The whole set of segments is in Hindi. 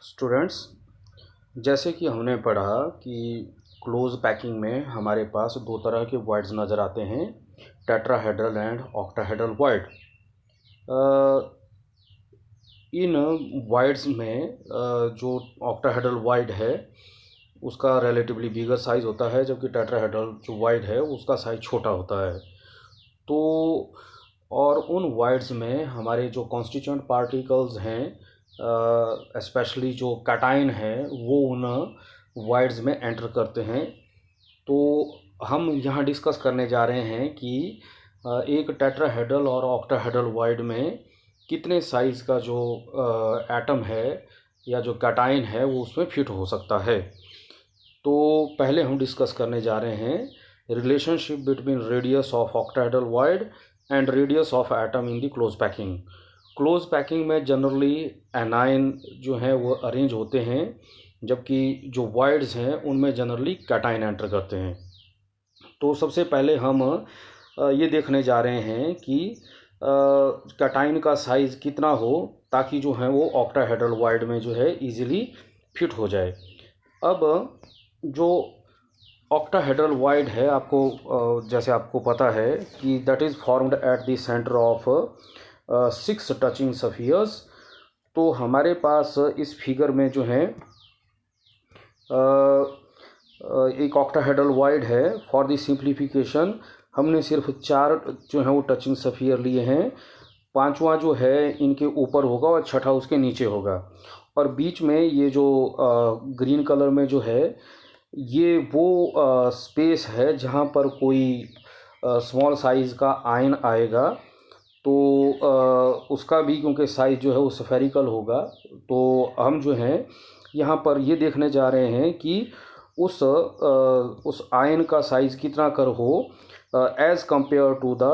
स्टूडेंट्स, जैसे कि हमने पढ़ा कि क्लोज पैकिंग में हमारे पास दो तरह के वॉइड्स नज़र आते हैं, tetrahedral and octahedral void. In voids में जो ऑक्टाहेड्रल वॉइड है उसका रिलेटिवली बिगर साइज़ होता है, जबकि टेट्राहेड्रल जो वॉइड है उसका साइज़ छोटा होता है। तो और उन वॉइड्स में हमारे जो कॉन्स्टिट्यूएंट पार्टिकल्स हैं, स्पेशली जो कैटाइन है, वो उन वॉइड्स में एंटर करते हैं। तो हम यहाँ डिस्कस करने जा रहे हैं कि एक टेट्राहेड्रल और ऑक्टाहेड्रल वॉइड में कितने साइज़ का जो एटम है या जो कैटाइन है वो उसमें फिट हो सकता है। तो पहले हम डिस्कस करने जा रहे हैं relationship between radius of octahedral void and radius of atom in the close packing. Close packing में जनरली एनाइन जो है वो अरेंज होते हैं, जबकि जो वॉइड्स हैं उनमें जनरली कैटाइन एंटर करते हैं। तो सबसे पहले हम ये देखने जा रहे हैं कि कैटाइन का साइज़ कितना हो ताकि जो है वो ऑक्टाहेड्रल वॉइड में जो है इजीली फिट हो जाए। अब जो ऑक्टाहेड्रल वॉइड है, आपको जैसे आपको पता है कि that is formed at the centre of 6 touching spheres. तो हमारे पास इस फिगर में जो है एक ऑक्टाहेड्रल वॉइड है। फॉर द सिंप्लीफिकेशन हमने सिर्फ 4 जो है वो टचिंग स्फीयर लिए हैं। पांचवा जो है इनके ऊपर होगा और छठा उसके नीचे होगा, और बीच में ये जो ग्रीन कलर में जो है ये वो स्पेस है जहाँ पर कोई स्मॉल साइज़ का आयन आएगा। तो उसका भी क्योंकि साइज़ जो है वो स्फेरिकल होगा, तो हम जो है यहाँ पर ये देखने जा रहे हैं कि उस आयन का साइज़ कितना कर हो as compare to the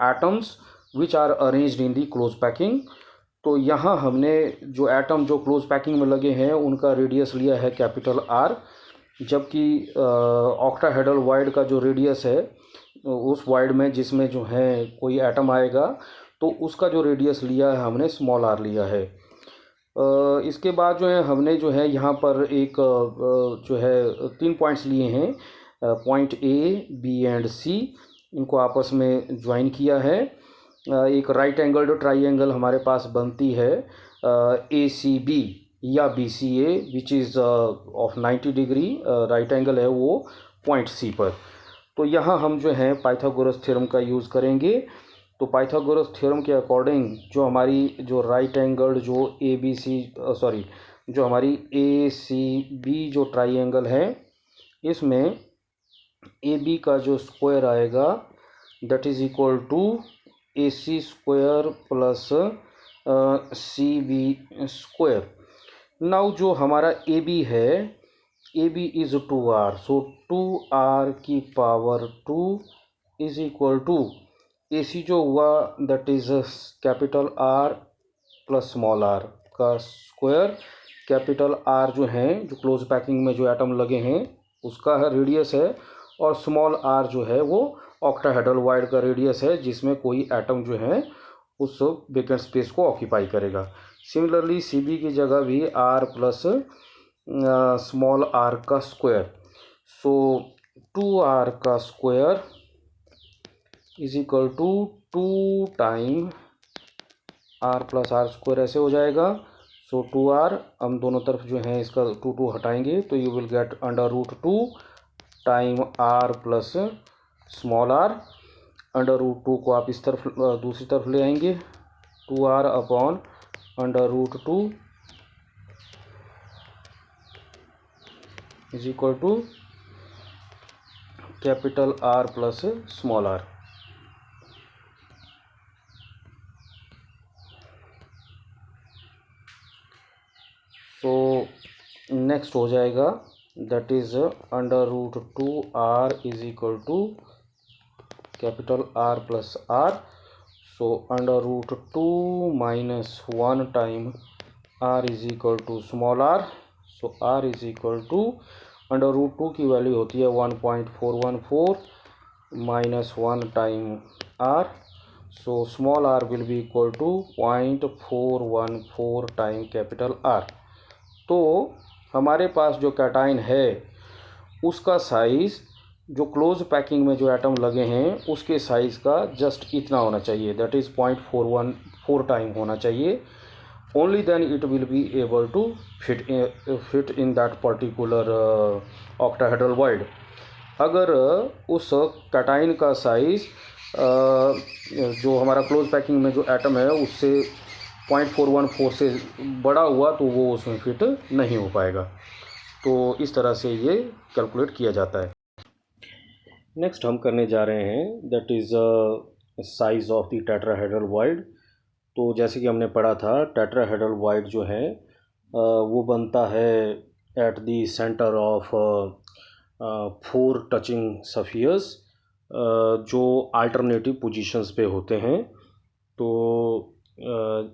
atoms which are arranged in the close packing. तो यहाँ हमने जो एटम जो क्लोज पैकिंग में लगे हैं उनका रेडियस लिया है कैपिटल आर, जबकि ऑक्टाहेड्रल वॉइड का जो रेडियस है उस वॉइड में जिसमें जो है कोई एटम आएगा तो उसका जो रेडियस लिया है हमने स्मॉल आर लिया है। इसके बाद जो है हमने जो है यहाँ पर एक जो है 3 पॉइंट्स लिए हैं, पॉइंट ए, बी एंड सी, इनको आपस में ज्वाइन किया है। एक राइट एंगल्ड ट्राइंगल हमारे पास बनती है ए सी बी या B C A, which is of 90 degree right angle है वो पॉइंट सी पर। तो यहाँ हम जो है पाइथागोरस थ्योरम का यूज़ करेंगे। तो पाइथागोरस थ्योरम के अकॉर्डिंग जो हमारी जो राइट एंगल्ड जो ए बी सी जो हमारी ए सी बी जो ट्राइंगल है, इसमें ए बी का जो स्क्वायर आएगा that is equal to A C square plus C B square. Now जो हमारा ए बी है, A B is 2r, so 2r की power 2 is equal to A C जो हुआ that is capital R plus small R का स्क्वायर। कैपिटल आर जो है जो क्लोज पैकिंग में जो एटम लगे हैं उसका रेडियस है, और स्मॉल आर जो है वो ऑक्टाहेड्रल वॉइड का रेडियस है जिसमें कोई एटम जो है उस वेकेंट स्पेस को ऑक्यूपाई करेगा। सिमिलरली सी बी की जगह भी आर प्लस स्मॉल आर का स्क्वायर, सो 2r का square is equal to 2 time r plus R square, ऐसे हो जाएगा। सो 2r हम दोनों तरफ जो है इसका 2 हटाएंगे तो you will get √2 time r plus small R. √2 को आप इस तरफ दूसरी तरफ ले आएंगे, 2r upon √2 is equal to capital R plus small R. तो नेक्स्ट हो जाएगा that is √2r is equal to capital R plus R। So √2 minus 1 time R is equal to small R. So R is equal to √2 की वैल्यू होती है 1.414 minus 1 time R। So small r will be equal to 0.414 time capital R। तो हमारे पास जो कैटाइन है उसका साइज़ जो क्लोज पैकिंग में जो एटम लगे हैं उसके साइज़ का जस्ट इतना होना चाहिए, दैट इज़ 0.414 टाइम होना चाहिए. Only then it will be able to fit in that particular octahedral void. अगर उस कैटाइन का साइज़ जो हमारा क्लोज पैकिंग में जो एटम है उससे 0.414 से बड़ा हुआ तो वो उसमें फिट नहीं हो पाएगा. तो इस तरह से ये कैलकुलेट किया जाता है. नेक्स्ट हम करने जा रहे हैं that is size of the tetrahedral void. तो जैसे कि हमने पढ़ा था टेट्राहेड्रल वॉइड जो है वो बनता है at the centre of 4 touching spheres जो अल्टरनेटिव पोजीशंस पे होते हैं. तो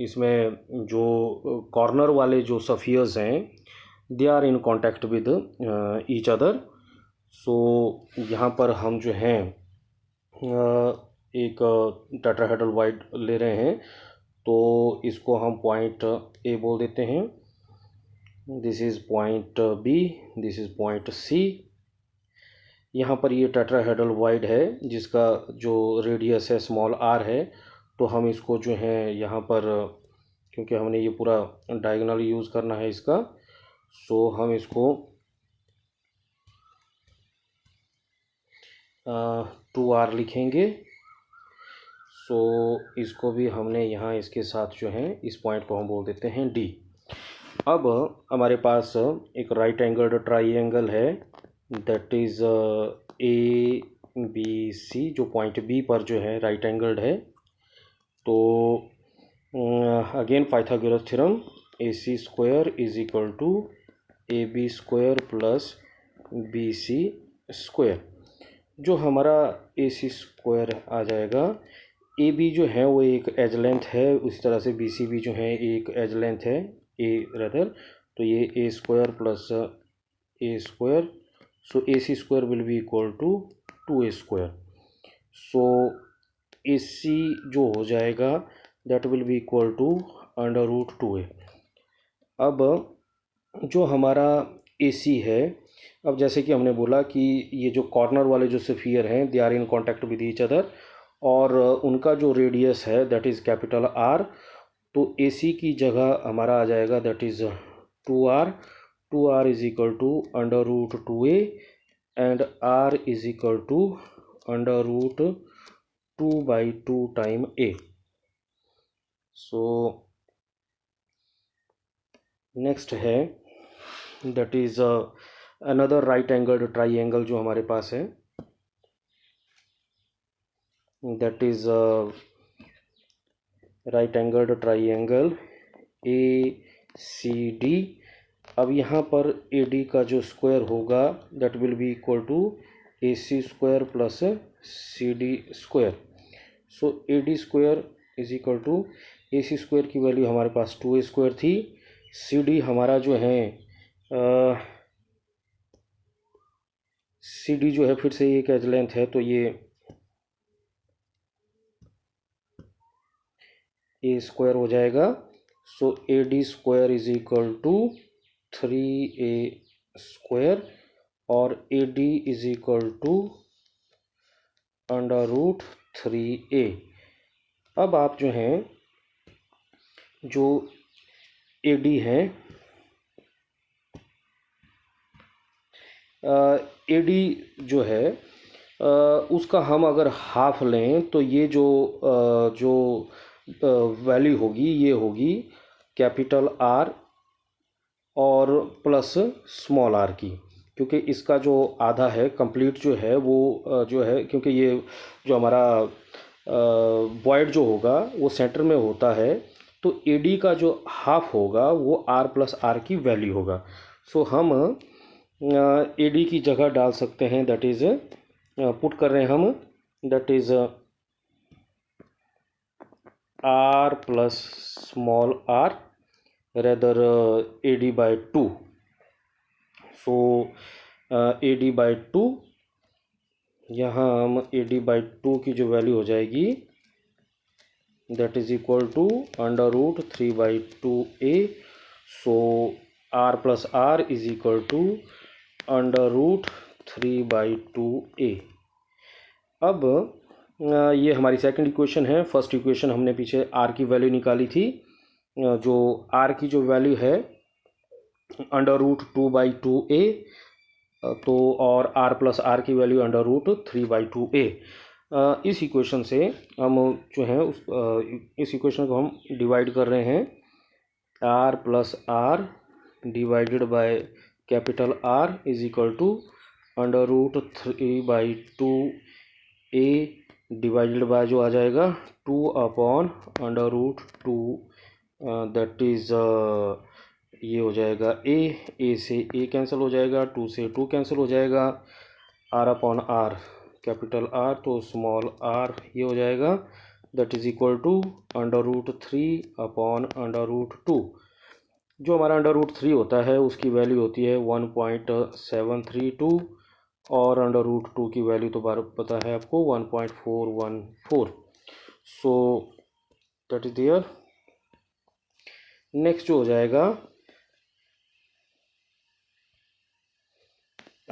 इसमें जो कॉर्नर वाले जो सफियर्स हैं they are in contact with each other. So यहाँ पर हम जो हैं एक टेट्राहेड्रल वॉइड ले रहे हैं. तो इसको हम पॉइंट ए बोल देते हैं. This is point B, this is point C. यहाँ पर ये टेट्राहेड्रल वॉइड है जिसका जो रेडियस है स्मॉल आर है. तो हम इसको जो है यहाँ पर क्योंकि हमने ये पूरा डायगोनल यूज़ करना है इसका, सो हम इसको 2r लिखेंगे. सो इसको भी हमने यहाँ इसके साथ जो है इस पॉइंट को हम बोल देते हैं D. अब हमारे पास एक राइट एंगल्ड ट्राइंगल है दैट इज़ ABC जो पॉइंट B पर जो है राइट एंगल्ड है. तो again Pythagoras theorem AC square is equal to AB square plus BC square. जो हमारा AC स्क्वायर आ जाएगा, AB जो है वो एक एज लेंथ है, उसी तरह से BC भी जो है एक एज लेंथ है A रदर. तो ये A square plus A square. So AC square will be equal to 2A square. So AC जो हो जाएगा that will be equal to under root 2A. अब जो हमारा AC है, अब जैसे कि हमने बोला कि ये जो कॉर्नर वाले जो स्फीयर हैं they are in contact with each other और उनका जो रेडियस है दैट इज़ कैपिटल R. तो AC की जगह हमारा आ जाएगा that is 2R. 2R is equal to under root 2A and R is equal to under root 2/2 time A. So next है that is another right angled triangle जो हमारे पास है that is right angled triangle ACD. अब यहाँ पर AD का जो स्क्वायर होगा that will be equal to AC square plus CD square. So AD square is equal to AC square की वैल्यू हमारे पास 2A स्क्वायर थी. CD हमारा जो है CD जो है फिर से एक एज लेंथ है तो ये A स्क्वायर हो जाएगा. So AD square is equal to 3A square और AD is equal to under root 3A. अब आप जो हैं जो AD है AD जो है उसका हम अगर हाफ लें तो ये जो वैल्यू होगी ये होगी कैपिटल R और प्लस स्मॉल r की, क्योंकि इसका जो आधा है कंप्लीट जो है वो जो है क्योंकि ये जो हमारा वॉइड जो होगा वो सेंटर में होता है. तो AD का जो हाफ होगा वो R प्लस R की वैल्यू होगा. सो हम AD की जगह डाल सकते हैं दैट इज़ पुट कर रहे हैं हम that is R plus small r rather AD by 2. So AD by 2, यहाँ हम AD by 2 की जो वैल्यू हो जाएगी that is equal to under root 3/2A. So r plus r is equal to √3/2a। अब ये हमारी सेकंड इक्वेशन है। फर्स्ट इक्वेशन हमने पीछे r की वैल्यू निकाली थी, जो r की जो वैल्यू है √2/2a, तो और r plus r की वैल्यू √3/2a। इस इक्वेशन से हम जो है इस इक्वेशन को हम डिवाइड कर रहे हैं, r plus r divided by capital R is equal to √3/2a divided by जो आ जाएगा 2/√2, दैट इज़ ये हो जाएगा a से a कैंसिल हो जाएगा, 2 से 2 कैंसिल हो जाएगा, r/r कैपिटल R तो स्मॉल r ये हो जाएगा, दैट इज़ इक्वल टू √3/√2। जो हमारा √3 होता है उसकी वैल्यू होती है 1.732 और √2 की वैल्यू तो पता है आपको 1.414। So that is there. Next जो हो जाएगा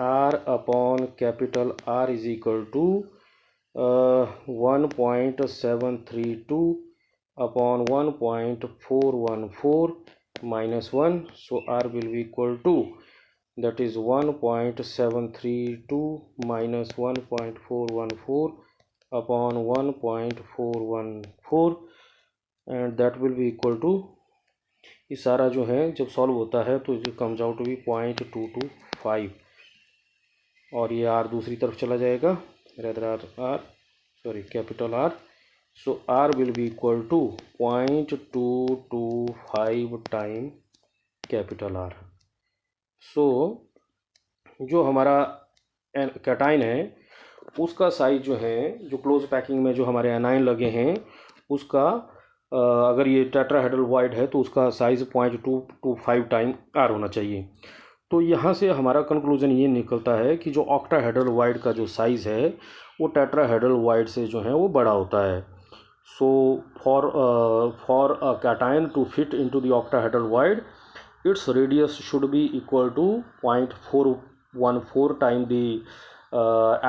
r/R is equal to 1.732/1.414 -1, so r will be equal to, that is 1.732 minus 1.414/1.414, and that will be equal to, ये सारा जो है जब सॉल्व होता है तो it comes out to be 0.225, और ये r दूसरी तरफ चला जाएगा, capital R, so r will be equal to 0.225 time capital R। So जो हमारा कैटाइन है उसका साइज जो है, जो क्लोज पैकिंग में जो हमारे एनाइन लगे हैं उसका, अगर ये टेट्राहेड्रल वाइड है तो उसका साइज़ 0.225 टाइम R होना चाहिए। तो यहाँ से हमारा कंक्लूजन ये निकलता है कि जो ऑक्टाहेड्रल वाइड का जो साइज़ है वो टेट्राहेड्रल वाइड से जो है वो बड़ा होता है। So for a cation to fit into the octahedral void, its radius should be equal to 0.414 time the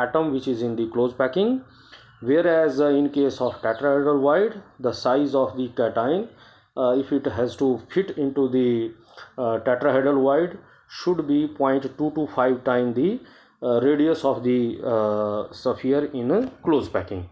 atom which is in the closed packing, whereas in case of tetrahedral wide, the size of the cation, if it has to fit into the tetrahedral wide, should be 0.225 time the radius of the sphere in closed packing.